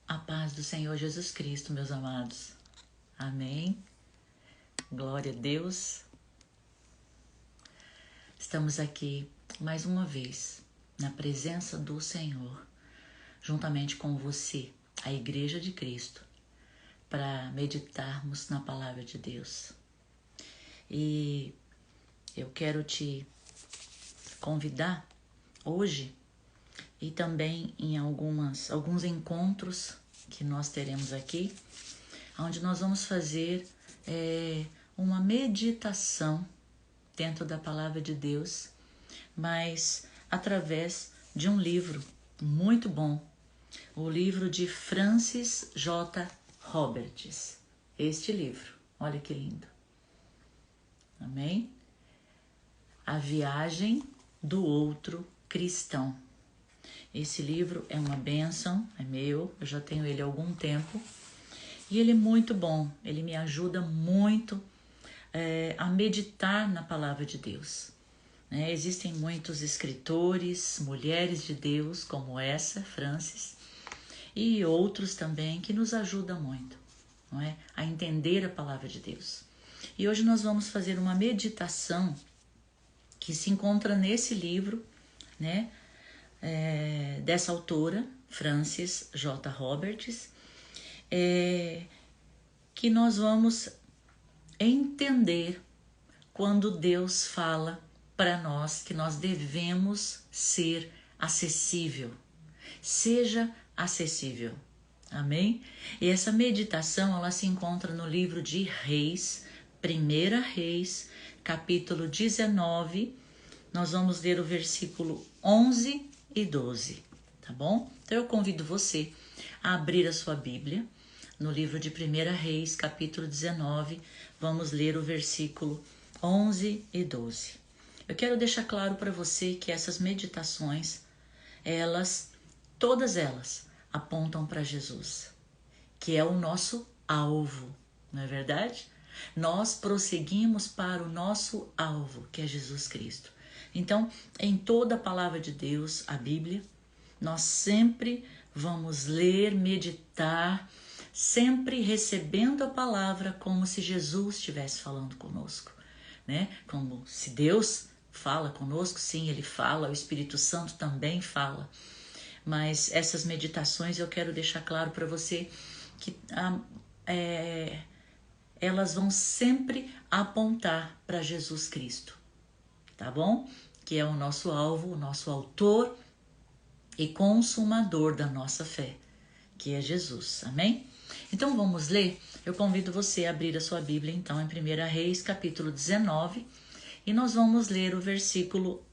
A paz do Senhor Jesus Cristo, meus amados. Amém. Glória a Deus. Estamos aqui mais uma vez na presença do Senhor, juntamente com você, a Igreja de Cristo, para meditarmos na palavra de Deus. E eu quero te convidar hoje e também em alguns encontros que nós teremos aqui, onde nós vamos fazer uma meditação dentro da palavra de Deus, mas através de um livro muito bom, o livro de Francis J. Roberts. Este livro, olha que lindo. Amém? A Viagem do Outro Cristão. Esse livro é uma bênção, é meu, eu já tenho ele há algum tempo e ele é muito bom, ele me ajuda muito a meditar na palavra de Deus. Existem muitos escritores, mulheres de Deus, como essa, Francis, e outros também que nos ajudam muito, não é? A entender a palavra de Deus. E hoje nós vamos fazer uma meditação que se encontra nesse livro, né? Dessa autora, Francis J. Roberts, que nós vamos entender quando Deus fala para nós que nós devemos ser acessível. Seja acessível. Amém? E essa meditação ela se encontra no livro de Reis, 1 Reis, capítulo 19. Nós vamos ler o versículo 11 e 12, tá bom? Então eu convido você a abrir a sua Bíblia no livro de 1 Reis, capítulo 19, vamos ler o versículo 11 e 12. Eu quero deixar claro para você que essas meditações, todas elas apontam para Jesus, que é o nosso alvo, não é verdade? Nós prosseguimos para o nosso alvo, que é Jesus Cristo. Então, em toda a palavra de Deus, a Bíblia, nós sempre vamos ler, meditar, sempre recebendo a palavra como se Jesus estivesse falando conosco, né? Como se Deus fala conosco, sim, Ele fala, o Espírito Santo também fala. Mas essas meditações eu quero deixar claro para você que elas vão sempre apontar para Jesus Cristo, tá bom? Que é o nosso alvo, o nosso autor e consumador da nossa fé, que é Jesus, amém? Então vamos ler? Eu convido você a abrir a sua Bíblia então em 1 Reis, capítulo 19, e nós vamos ler o versículo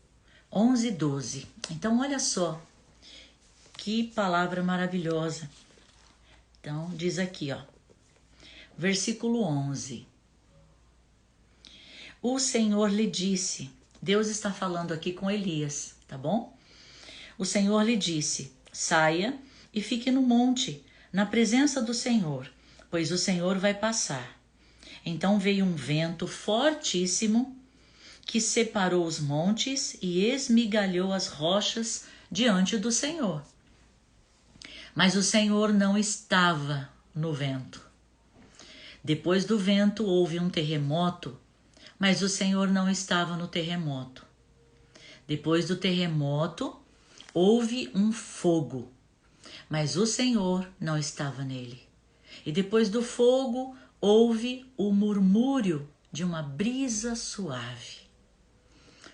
11 e 12. Então olha só, que palavra maravilhosa. Então diz aqui, ó, versículo 11. O Senhor lhe disse, Deus está falando aqui com Elias, tá bom? O Senhor lhe disse, saia e fique no monte, na presença do Senhor, pois o Senhor vai passar. Então veio um vento fortíssimo que separou os montes e esmigalhou as rochas diante do Senhor. Mas o Senhor não estava no vento. Depois do vento houve um terremoto, mas o Senhor não estava no terremoto. Depois do terremoto, houve um fogo, mas o Senhor não estava nele. E depois do fogo, houve o murmúrio de uma brisa suave.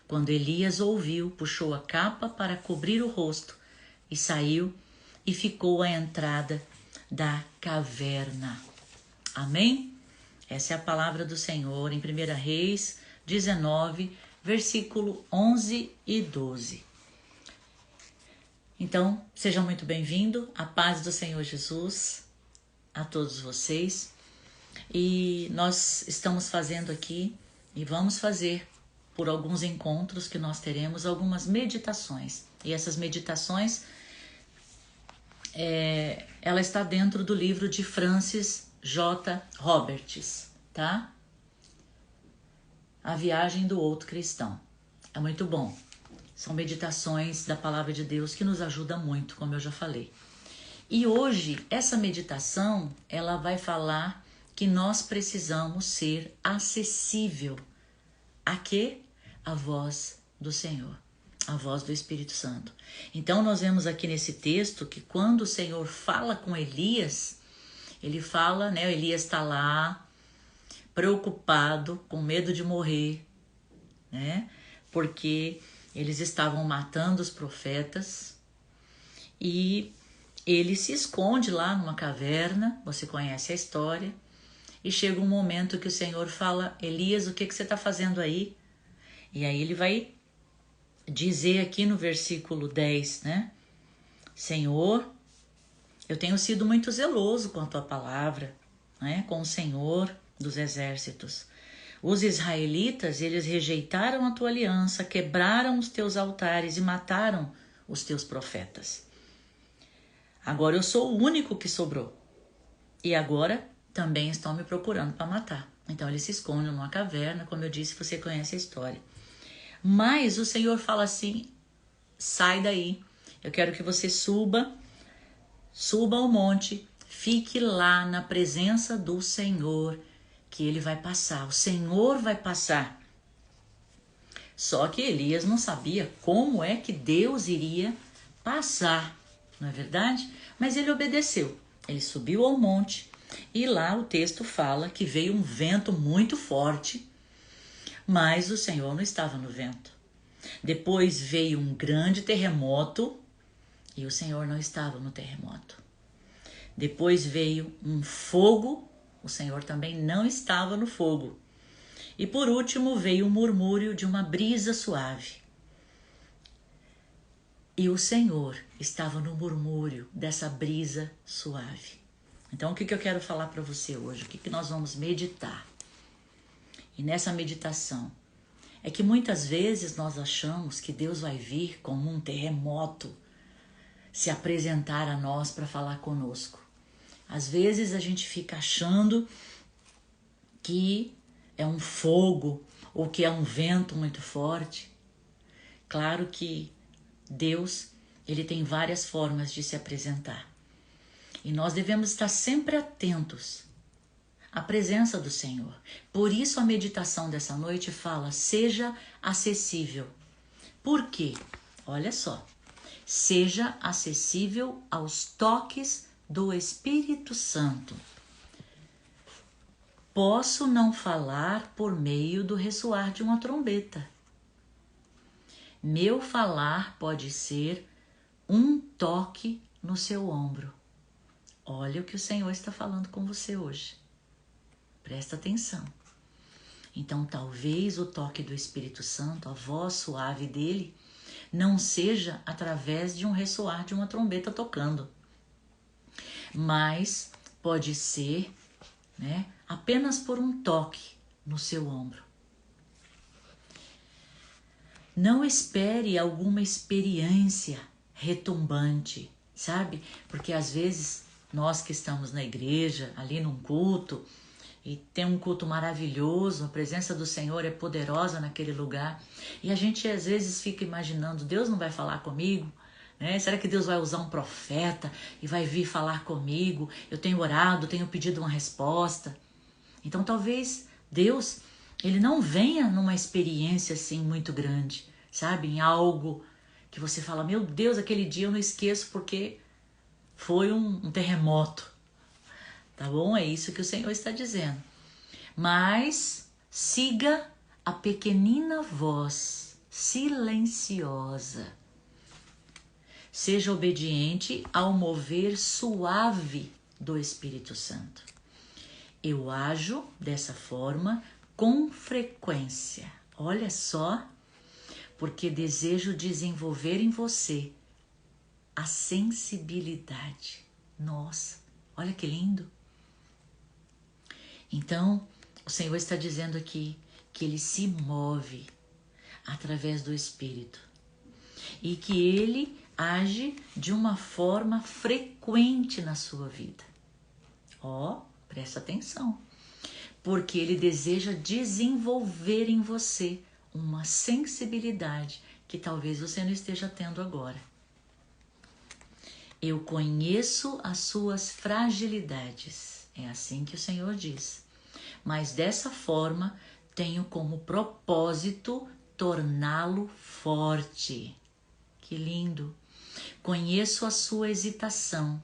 Quando Elias ouviu, puxou a capa para cobrir o rosto e saiu e ficou à entrada da caverna. Amém? Essa é a palavra do Senhor em 1 Reis 19, versículo 11 e 12. Então, seja muito bem-vindo, a paz do Senhor Jesus a todos vocês. E nós estamos fazendo aqui e vamos fazer por alguns encontros que nós teremos algumas meditações. E essas meditações, ela está dentro do livro de Francis J. Roberts, tá? A Viagem do Outro Cristão. É muito bom. São meditações da palavra de Deus que nos ajudam muito, como eu já falei. E hoje, essa meditação, ela vai falar que nós precisamos ser acessível a quê? A voz do Senhor, a voz do Espírito Santo. Então nós vemos aqui nesse texto que quando o Senhor fala com Elias, ele fala, né? Elias está lá, preocupado, com medo de morrer, né? Porque eles estavam matando os profetas e ele se esconde lá numa caverna, você conhece a história, e chega um momento que o Senhor fala, Elias, o que você está fazendo aí? E aí ele vai dizer aqui no versículo 10, né? Senhor, eu tenho sido muito zeloso com a tua palavra, né? Com o Senhor dos exércitos. Os israelitas, eles rejeitaram a tua aliança, quebraram os teus altares e mataram os teus profetas. Agora eu sou o único que sobrou. E agora também estão me procurando para matar. Então ele se esconde numa caverna, como eu disse, você conhece a história. Mas o Senhor fala assim, sai daí, eu quero que você suba ao monte, fique lá na presença do Senhor, que ele vai passar, o Senhor vai passar. Só que Elias não sabia como é que Deus iria passar, não é verdade? Mas ele obedeceu, ele subiu ao monte e lá o texto fala que veio um vento muito forte, mas o Senhor não estava no vento. Depois veio um grande terremoto e o Senhor não estava no terremoto. Depois veio um fogo, o Senhor também não estava no fogo. E por último veio um murmúrio de uma brisa suave. E o Senhor estava no murmúrio dessa brisa suave. Então o que eu quero falar para você hoje? O que nós vamos meditar? E nessa meditação é que muitas vezes nós achamos que Deus vai vir como um terremoto se apresentar a nós para falar conosco. Às vezes a gente fica achando que é um fogo ou que é um vento muito forte. Claro que Deus, ele tem várias formas de se apresentar. E nós devemos estar sempre atentos à presença do Senhor. Por isso a meditação dessa noite fala, seja acessível. Por quê? Olha só. Seja acessível aos toques do Espírito Santo. Posso não falar por meio do ressoar de uma trombeta. Meu falar pode ser um toque no seu ombro. Olha o que o Senhor está falando com você hoje. Presta atenção. Então, talvez o toque do Espírito Santo, a voz suave dele, não seja através de um ressoar de uma trombeta tocando, mas pode ser, né, apenas por um toque no seu ombro. Não espere alguma experiência retumbante, sabe? Porque às vezes nós que estamos na igreja, ali num culto, e tem um culto maravilhoso, a presença do Senhor é poderosa naquele lugar, e a gente às vezes fica imaginando, Deus não vai falar comigo? Né? Será que Deus vai usar um profeta e vai vir falar comigo? Eu tenho orado, tenho pedido uma resposta. Então talvez Deus, ele não venha numa experiência assim muito grande, sabe? Em algo que você fala, meu Deus, aquele dia eu não esqueço porque foi um terremoto. Tá bom? É isso que o Senhor está dizendo. Mas siga a pequenina voz silenciosa. Seja obediente ao mover suave do Espírito Santo. Eu ajo dessa forma com frequência. Olha só, porque desejo desenvolver em você a sensibilidade. Nossa, olha que lindo. Então, o Senhor está dizendo aqui que Ele se move através do Espírito e que Ele age de uma forma frequente na sua vida. Ó, presta atenção, porque Ele deseja desenvolver em você uma sensibilidade que talvez você não esteja tendo agora. Eu conheço as suas fragilidades. É assim que o Senhor diz. Mas dessa forma tenho como propósito torná-lo forte. Que lindo! Conheço a sua hesitação,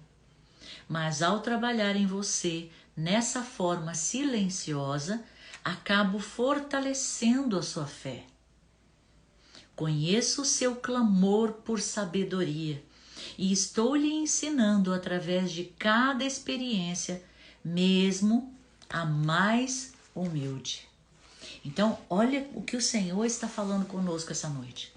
mas ao trabalhar em você nessa forma silenciosa, acabo fortalecendo a sua fé. Conheço o seu clamor por sabedoria e estou lhe ensinando através de cada experiência, mesmo a mais humilde. Então, olha o que o Senhor está falando conosco essa noite.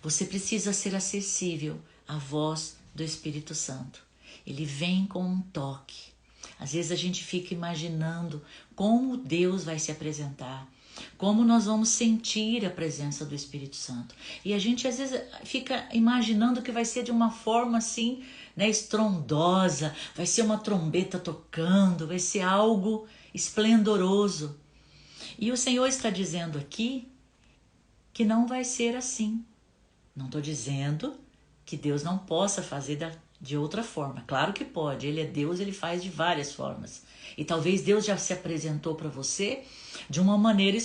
Você precisa ser acessível à voz do Espírito Santo. Ele vem com um toque. Às vezes a gente fica imaginando como Deus vai se apresentar, como nós vamos sentir a presença do Espírito Santo. E a gente às vezes fica imaginando que vai ser de uma forma assim, né, estrondosa, vai ser uma trombeta tocando, vai ser algo esplendoroso. E o Senhor está dizendo aqui que não vai ser assim. Não estou dizendo que Deus não possa fazer de outra forma. Claro que pode. Ele é Deus, ele faz de várias formas. E talvez Deus já se apresentou para você de uma maneira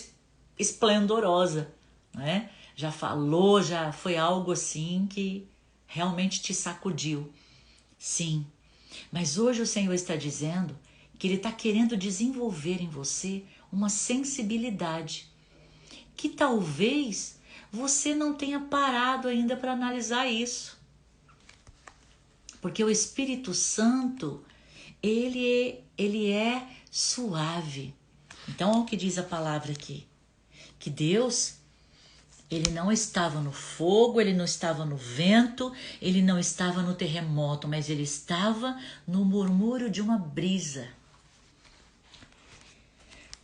esplendorosa, né? Já falou, já foi algo assim que realmente te sacudiu. Sim. Mas hoje o Senhor está dizendo que Ele está querendo desenvolver em você uma sensibilidade que talvez você não tenha parado ainda para analisar isso. Porque o Espírito Santo, ele é suave. Então, olha o que diz a palavra aqui. Que Deus, ele não estava no fogo, ele não estava no vento, ele não estava no terremoto, mas ele estava no murmúrio de uma brisa.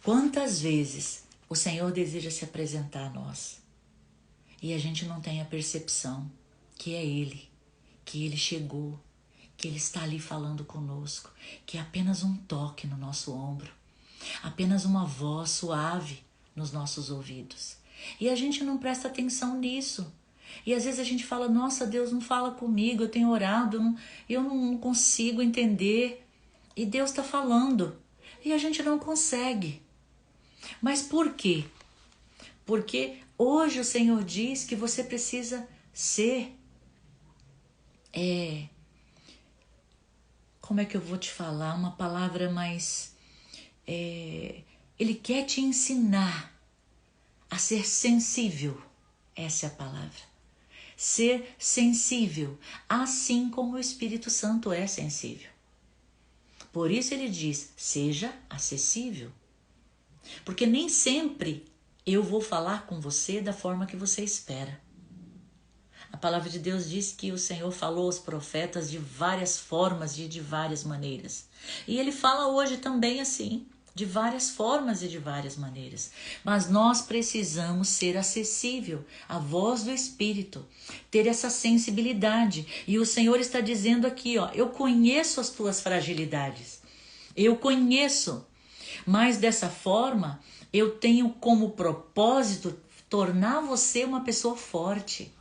Quantas vezes o Senhor deseja se apresentar a nós e a gente não tem a percepção que é Ele, que Ele chegou, que Ele está ali falando conosco, que é apenas um toque no nosso ombro, apenas uma voz suave nos nossos ouvidos. E a gente não presta atenção nisso. E às vezes a gente fala, nossa, Deus não fala comigo, eu tenho orado, eu não consigo entender. E Deus está falando. E a gente não consegue. Mas por quê? Porque hoje o Senhor diz que você precisa ser... como é que eu vou te falar? Uma palavra mais... Ele quer te ensinar a ser sensível. Essa é a palavra. Ser sensível, assim como o Espírito Santo é sensível. Por isso ele diz, seja acessível. Porque nem sempre eu vou falar com você da forma que você espera. A palavra de Deus diz que o Senhor falou aos profetas de várias formas e de várias maneiras. E ele fala hoje também assim, de várias formas e de várias maneiras. Mas nós precisamos ser acessível à voz do Espírito, ter essa sensibilidade. E o Senhor está dizendo aqui, ó, eu conheço as tuas fragilidades. Eu conheço. Mas dessa forma, eu tenho como propósito tornar você uma pessoa forte.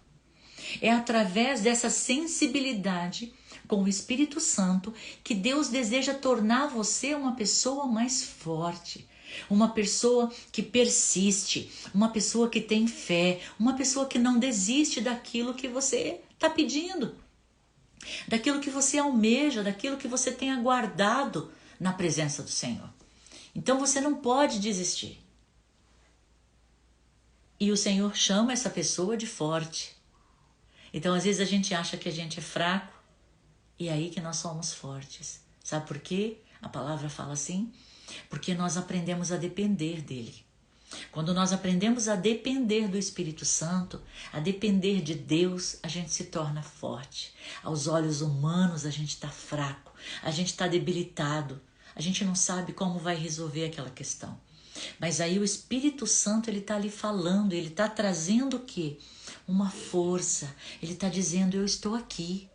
É através dessa sensibilidade com o Espírito Santo que Deus deseja tornar você uma pessoa mais forte, uma pessoa que persiste, uma pessoa que tem fé, uma pessoa que não desiste daquilo que você está pedindo, daquilo que você almeja, daquilo que você tem aguardado na presença do Senhor. Então você não pode desistir. E o Senhor chama essa pessoa de forte. Então às vezes a gente acha que a gente é fraco, e é aí que nós somos fortes. Sabe por quê? A palavra fala assim. Porque nós aprendemos a depender dele. Quando nós aprendemos a depender do Espírito Santo, a depender de Deus, a gente se torna forte. Aos olhos humanos a gente está fraco, a gente está debilitado, a gente não sabe como vai resolver aquela questão. Mas aí o Espírito Santo, ele está ali falando, ele está trazendo o quê? Uma força. Ele está dizendo, eu estou aqui.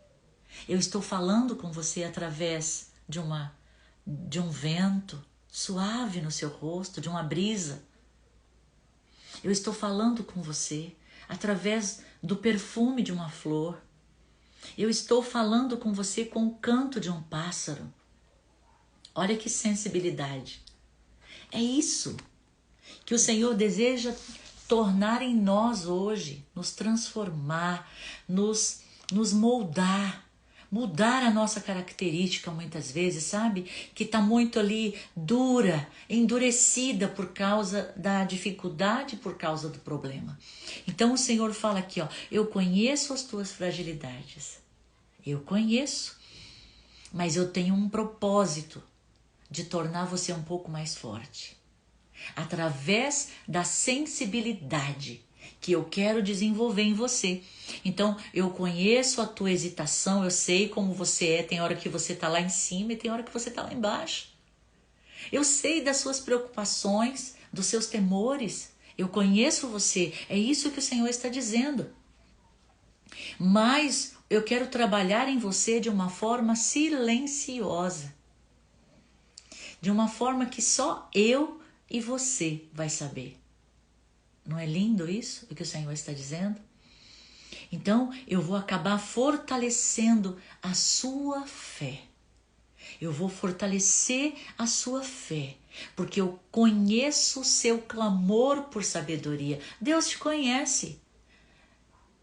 Eu estou falando com você através de um vento suave no seu rosto, de uma brisa. Eu estou falando com você através do perfume de uma flor. Eu estou falando com você com o canto de um pássaro. Olha que sensibilidade. É isso que o Senhor deseja tornar em nós hoje, nos transformar, nos moldar, mudar a nossa característica muitas vezes, sabe? Que está muito ali dura, endurecida por causa da dificuldade, por causa do problema. Então o Senhor fala aqui, ó, eu conheço as tuas fragilidades, eu conheço, mas eu tenho um propósito de tornar você um pouco mais forte. Através da sensibilidade que eu quero desenvolver em você. Então, eu conheço a tua hesitação, eu sei como você é, tem hora que você está lá em cima e tem hora que você está lá embaixo. Eu sei das suas preocupações, dos seus temores, eu conheço você, é isso que o Senhor está dizendo. Mas eu quero trabalhar em você de uma forma silenciosa, de uma forma que só eu e você vai saber. Não é lindo isso, o que o Senhor está dizendo? Então, eu vou acabar fortalecendo a sua fé. Eu vou fortalecer a sua fé, porque eu conheço o seu clamor por sabedoria. Deus te conhece.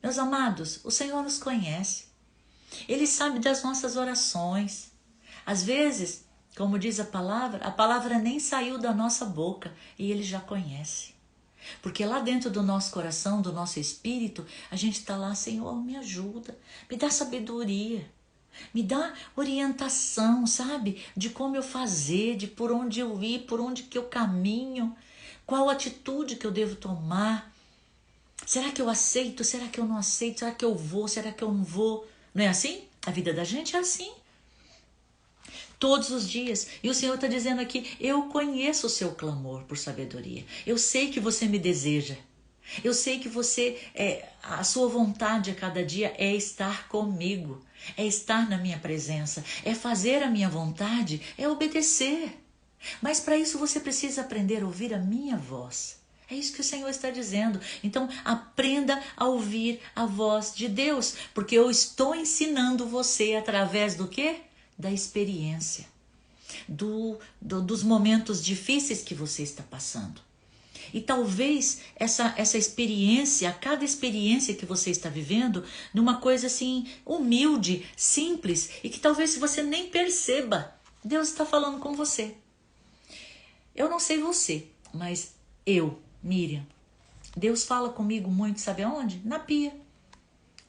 Meus amados, o Senhor nos conhece. Ele sabe das nossas orações. Às vezes, como diz a palavra nem saiu da nossa boca e Ele já conhece. Porque lá dentro do nosso coração, do nosso espírito, a gente está lá, Senhor, me ajuda, me dá sabedoria, me dá orientação, sabe? De como eu fazer, de por onde eu ir, por onde que eu caminho, qual atitude que eu devo tomar. Será que eu aceito? Será que eu não aceito? Será que eu vou? Será que eu não vou? Não é assim? A vida da gente é assim. Todos os dias. E o Senhor está dizendo aqui, eu conheço o seu clamor por sabedoria. Eu sei que você me deseja. Eu sei que a sua vontade a cada dia é estar comigo, é estar na minha presença, é fazer a minha vontade, é obedecer. Mas para isso você precisa aprender a ouvir a minha voz. É isso que o Senhor está dizendo. Então aprenda a ouvir a voz de Deus, porque eu estou ensinando você através do quê? Da experiência, dos momentos difíceis que você está passando. E talvez essa experiência, cada experiência que você está vivendo, numa coisa assim humilde, simples, e que talvez você nem perceba, Deus está falando com você. Eu não sei você, mas eu, Miriam, Deus fala comigo muito, sabe aonde? Na pia.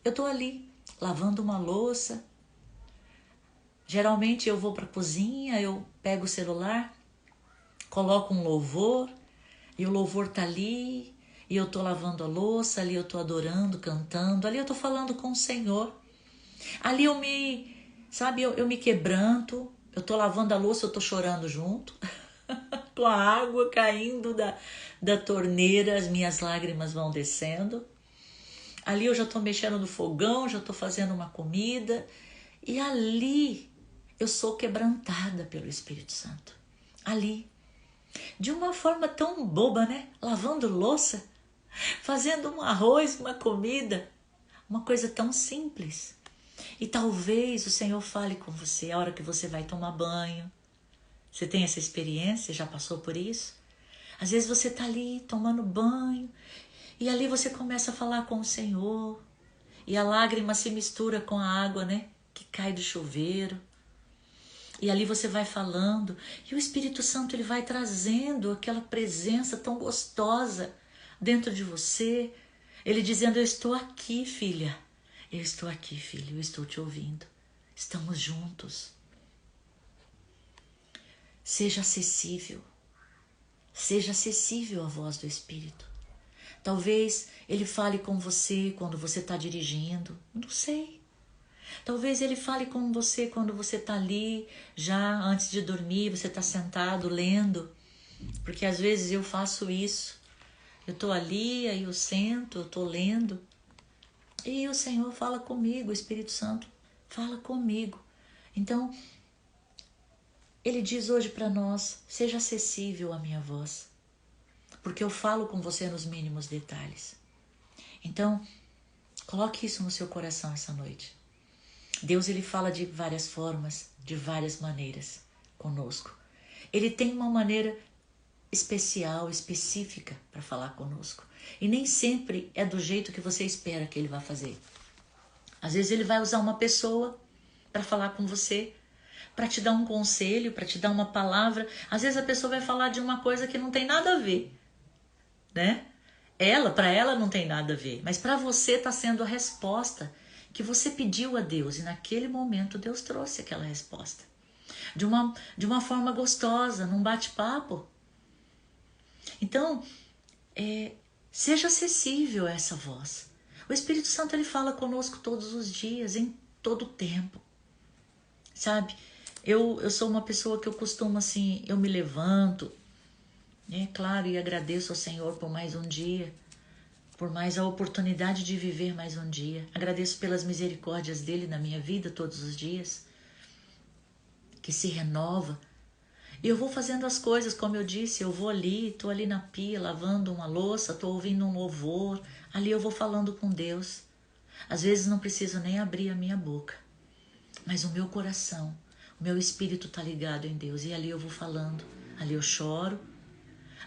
Eu estou ali, lavando uma louça. Geralmente eu vou para a cozinha, eu pego o celular, coloco um louvor, e o louvor tá ali, e eu tô lavando a louça, ali eu tô adorando, cantando, ali eu tô falando com o Senhor. Ali eu me quebranto, eu tô lavando a louça, eu tô chorando junto, com a água caindo da torneira, as minhas lágrimas vão descendo. Ali eu já tô mexendo no fogão, já tô fazendo uma comida, e ali eu sou quebrantada pelo Espírito Santo. Ali. De uma forma tão boba, né? Lavando louça, fazendo um arroz, uma comida, uma coisa tão simples. E talvez o Senhor fale com você a hora que você vai tomar banho. Você tem essa experiência? Já passou por isso? Às vezes você está ali tomando banho e ali você começa a falar com o Senhor e a lágrima se mistura com a água, né? Que cai do chuveiro. E ali você vai falando, e o Espírito Santo ele vai trazendo aquela presença tão gostosa dentro de você. Ele dizendo, eu estou aqui, filha. Eu estou aqui, filho, eu estou te ouvindo. Estamos juntos. Seja acessível. Seja acessível à voz do Espírito. Talvez ele fale com você quando você está dirigindo. Não sei. Talvez ele fale com você quando você está ali, já antes de dormir, você está sentado lendo, porque às vezes eu faço isso. Eu estou ali, aí eu sento, eu estou lendo, e o Senhor fala comigo, o Espírito Santo fala comigo. Então, Ele diz hoje para nós, seja acessível à minha voz, porque eu falo com você nos mínimos detalhes. Então, coloque isso no seu coração essa noite. Deus, ele fala de várias formas, de várias maneiras conosco. Ele tem uma maneira especial, específica para falar conosco. E nem sempre é do jeito que você espera que ele vai fazer. Às vezes ele vai usar uma pessoa para falar com você, para te dar um conselho, para te dar uma palavra. Às vezes a pessoa vai falar de uma coisa que não tem nada a ver, né? Para ela não tem nada a ver, mas para você está sendo a resposta que você pediu a Deus, e naquele momento Deus trouxe aquela resposta. De uma forma gostosa, num bate-papo. Então, seja acessível a essa voz. O Espírito Santo, ele fala conosco todos os dias, em todo o tempo. Sabe? Eu sou uma pessoa que eu costumo assim, eu me levanto, claro, e agradeço ao Senhor por mais um dia, por mais a oportunidade de viver mais um dia. Agradeço pelas misericórdias dele na minha vida todos os dias, que se renova. E eu vou fazendo as coisas, como eu disse, eu vou ali, estou ali na pia, lavando uma louça, estou ouvindo um louvor, ali eu vou falando com Deus. Às vezes não preciso nem abrir a minha boca, mas o meu coração, o meu espírito está ligado em Deus, e ali eu vou falando, ali eu choro,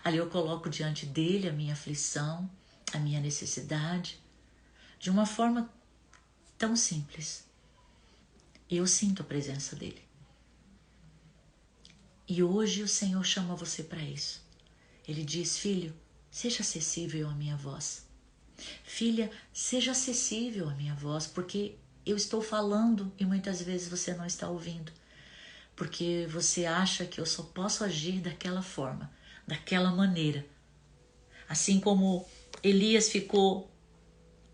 ali eu coloco diante dele a minha aflição, a minha necessidade, de uma forma tão simples. E eu sinto a presença dele. E hoje o Senhor chama você para isso. Ele diz: filho, seja acessível à minha voz. Filha, seja acessível à minha voz, porque eu estou falando e muitas vezes você não está ouvindo. Porque você acha que eu só posso agir daquela forma, daquela maneira. Assim como Elias ficou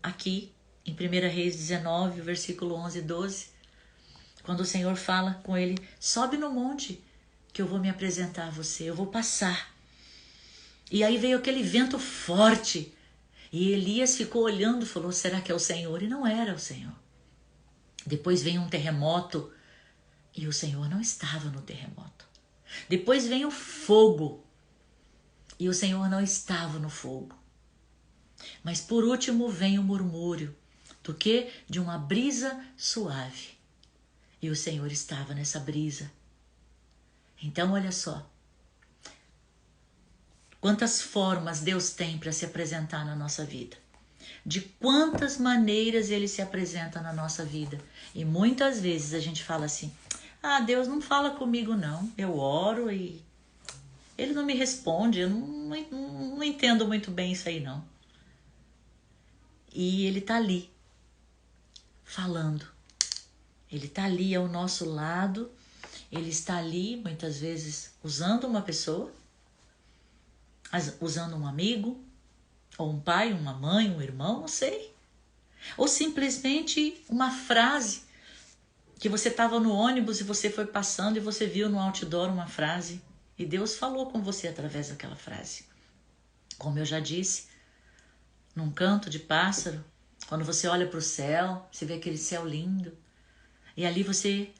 aqui em 1 Reis 19, versículo 11 e 12, quando o Senhor fala com ele: sobe no monte que eu vou me apresentar a você, eu vou passar. E aí veio aquele vento forte, e Elias ficou olhando, falou: será que é o Senhor? E não era o Senhor. Depois veio um terremoto, e o Senhor não estava no terremoto. Depois veio o fogo, e o Senhor não estava no fogo. Mas por último vem o murmúrio, do que? De uma brisa suave. E o Senhor estava nessa brisa. Então olha só, quantas formas Deus tem para se apresentar na nossa vida. De quantas maneiras Ele se apresenta na nossa vida. E muitas vezes a gente fala assim: Deus não fala comigo não, eu oro e Ele não me responde, eu não entendo muito bem isso aí não. E Ele está ali, falando. Ele está ali ao nosso lado. Ele está ali, muitas vezes, usando uma pessoa, usando um amigo, ou um pai, uma mãe, um irmão, não sei. Ou simplesmente uma frase que você estava no ônibus e você foi passando e você viu no outdoor uma frase e Deus falou com você através daquela frase. Como eu já disse, num canto de pássaro, quando você olha para o céu, você vê aquele céu lindo e ali você,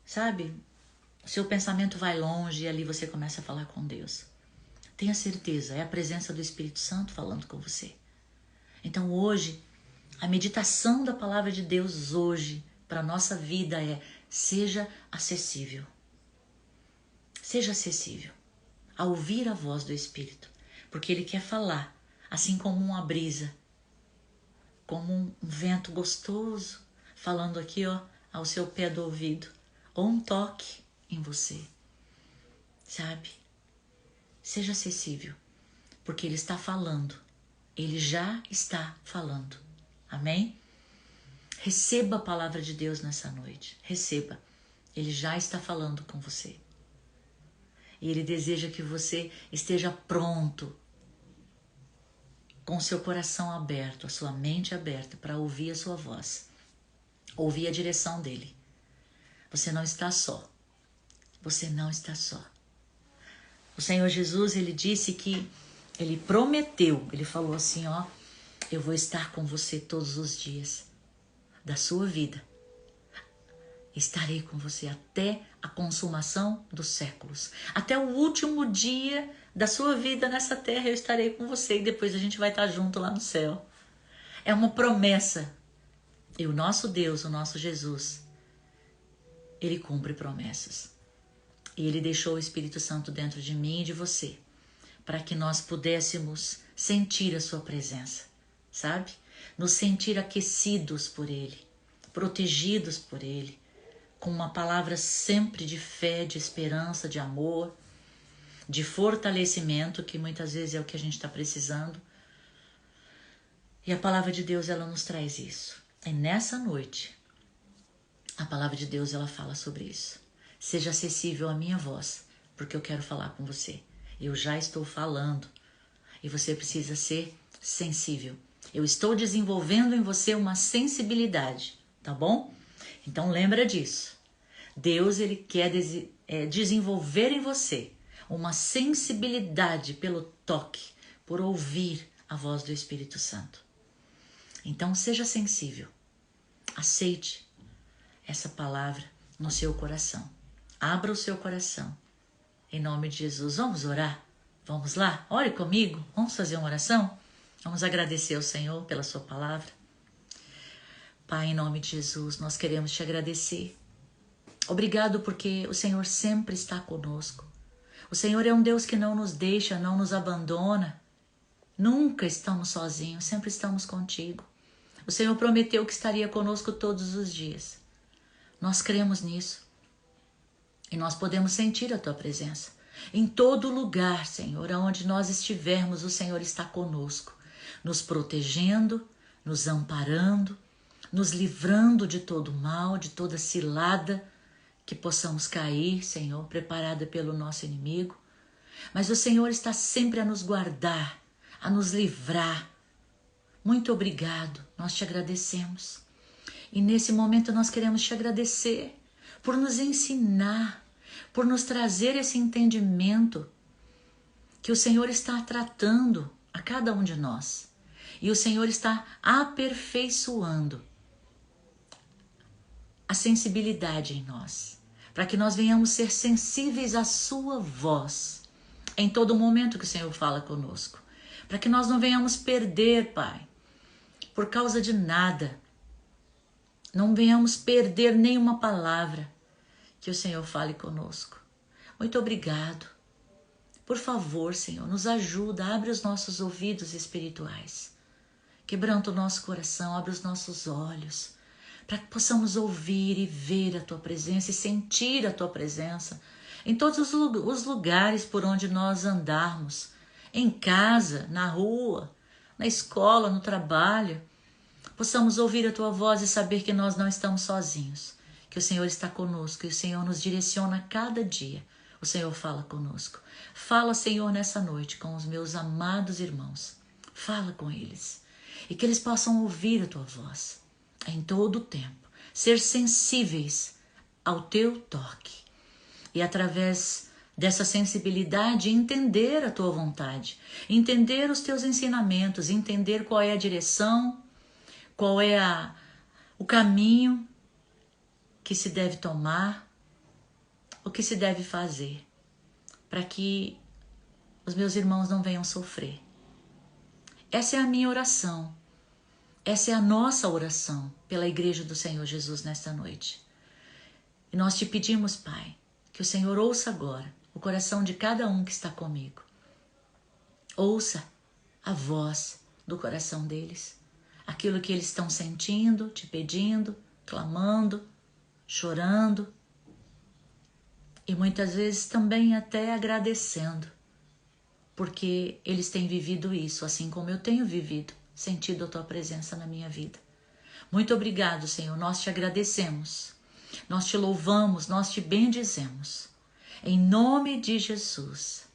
sabe, o seu pensamento vai longe e ali você começa a falar com Deus. Tenha certeza, é a presença do Espírito Santo falando com você. Então hoje, a meditação da palavra de Deus hoje para a nossa vida é: seja acessível. Seja acessível a ouvir a voz do Espírito, porque Ele quer falar, assim como uma brisa, como um vento gostoso, falando aqui ao seu pé do ouvido, ou um toque em você, sabe? Seja acessível, porque Ele está falando, Ele já está falando, amém? Receba a palavra de Deus nessa noite, receba, Ele já está falando com você. E Ele deseja que você esteja pronto, com o seu coração aberto, a sua mente aberta para ouvir a sua voz, ouvir a direção dEle. Você não está só, você não está só. O Senhor Jesus, Ele disse que Ele prometeu, Ele falou assim, eu vou estar com você todos os dias da sua vida. Estarei com você até a consumação dos séculos. Até o último dia da sua vida nessa terra eu estarei com você e depois a gente vai estar junto lá no céu. É uma promessa E o nosso Deus, o nosso Jesus, Ele cumpre promessas. E Ele deixou o Espírito Santo dentro de mim e de você, para que nós pudéssemos sentir a sua presença, sabe? Nos sentir aquecidos por Ele, protegidos por Ele, com uma palavra sempre de fé, de esperança, de amor, de fortalecimento, que muitas vezes é o que a gente está precisando. E a palavra de Deus, ela nos traz isso. E nessa noite, a palavra de Deus, ela fala sobre isso. Seja acessível à minha voz, porque eu quero falar com você. Eu já estou falando e você precisa ser sensível. Eu estou desenvolvendo em você uma sensibilidade, tá bom? Então lembra disso. Deus, Ele quer desenvolver em você uma sensibilidade pelo toque, por ouvir a voz do Espírito Santo. Então seja sensível. Aceite essa palavra no seu coração. Abra o seu coração. Em nome de Jesus, vamos orar? Vamos lá? Ore comigo. Vamos fazer uma oração? Vamos agradecer ao Senhor pela sua palavra. Pai, em nome de Jesus, nós queremos te agradecer. Obrigado porque o Senhor sempre está conosco. O Senhor é um Deus que não nos deixa, não nos abandona. Nunca estamos sozinhos, sempre estamos contigo. O Senhor prometeu que estaria conosco todos os dias. Nós cremos nisso. E nós podemos sentir a tua presença. Em todo lugar, Senhor, aonde nós estivermos, o Senhor está conosco, nos protegendo, nos amparando, nos livrando de todo mal, de toda cilada que possamos cair, Senhor, preparada pelo nosso inimigo. Mas o Senhor está sempre a nos guardar, a nos livrar. Muito obrigado, nós te agradecemos. E nesse momento nós queremos te agradecer por nos ensinar, por nos trazer esse entendimento que o Senhor está tratando a cada um de nós. E o Senhor está aperfeiçoando a sensibilidade em nós, para que nós venhamos ser sensíveis à sua voz em todo momento que o Senhor fala conosco, para que nós não venhamos perder, Pai, por causa de nada. Não venhamos perder nenhuma palavra que o Senhor fale conosco. Muito obrigado. Por favor, Senhor, nos ajuda, abre os nossos ouvidos espirituais. Quebranta o nosso coração, abre os nossos olhos, para que possamos ouvir e ver a Tua presença e sentir a Tua presença em todos os lugares por onde nós andarmos, em casa, na rua, na escola, no trabalho. Possamos ouvir a Tua voz e saber que nós não estamos sozinhos, que o Senhor está conosco e o Senhor nos direciona a cada dia. O Senhor fala conosco. Fala, Senhor, nessa noite com os meus amados irmãos. Fala com eles e que eles possam ouvir a Tua voz em todo o tempo, ser sensíveis ao Teu toque e através dessa sensibilidade entender a Tua vontade, entender os Teus ensinamentos, entender qual é a direção, qual é o caminho que se deve tomar, o que se deve fazer, para que os meus irmãos não venham sofrer. Essa é a minha oração, essa é a nossa oração pela Igreja do Senhor Jesus nesta noite. E nós te pedimos, Pai, que o Senhor ouça agora o coração de cada um que está comigo. Ouça a voz do coração deles, aquilo que eles estão sentindo, te pedindo, clamando, chorando e muitas vezes também até agradecendo, porque eles têm vivido isso, assim como eu tenho vivido, sentido a Tua presença na minha vida. Muito obrigado, Senhor, nós te agradecemos, nós te louvamos, nós te bendizemos, em nome de Jesus.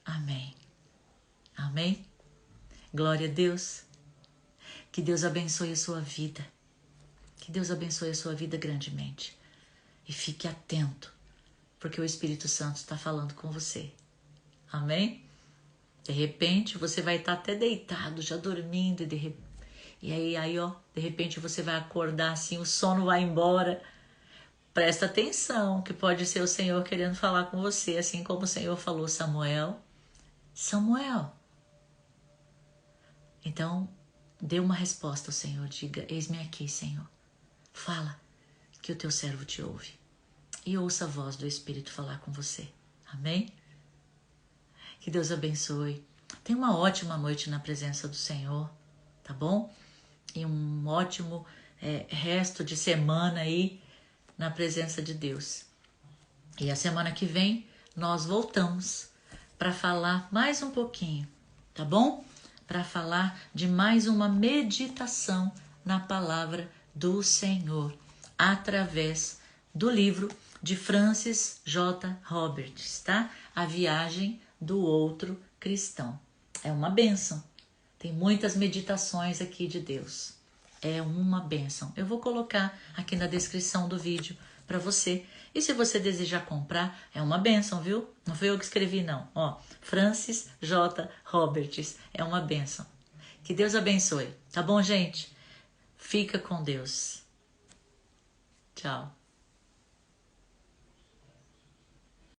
Amém. Amém. Glória a Deus. Que Deus abençoe a sua vida. Que Deus abençoe a sua vida grandemente. E fique atento, porque o Espírito Santo está falando com você. Amém? De repente, você vai estar até deitado, já dormindo, e aí, de repente você vai acordar assim, o sono vai embora. Presta atenção, que pode ser o Senhor querendo falar com você, assim como o Senhor falou, Samuel. Então, Dê uma resposta ao Senhor, diga: eis-me aqui, Senhor. Fala, que o teu servo te ouve. E ouça a voz do Espírito falar com você. Amém? Que Deus abençoe. Tenha uma ótima noite na presença do Senhor, tá bom? E um ótimo resto de semana aí na presença de Deus. E a semana que vem nós voltamos para falar mais um pouquinho, tá bom? Para falar de mais uma meditação na palavra do Senhor, através do livro de Francis J. Roberts, tá? A Viagem do Outro Cristão. É uma bênção. Tem muitas meditações aqui de Deus. É uma bênção. Eu vou colocar aqui na descrição do vídeo para você. E se você desejar comprar, é uma bênção, viu? Não foi eu que escrevi, não. Ó, Francis J. Roberts. É uma bênção. Que Deus abençoe. Tá bom, gente? Fica com Deus. Tchau.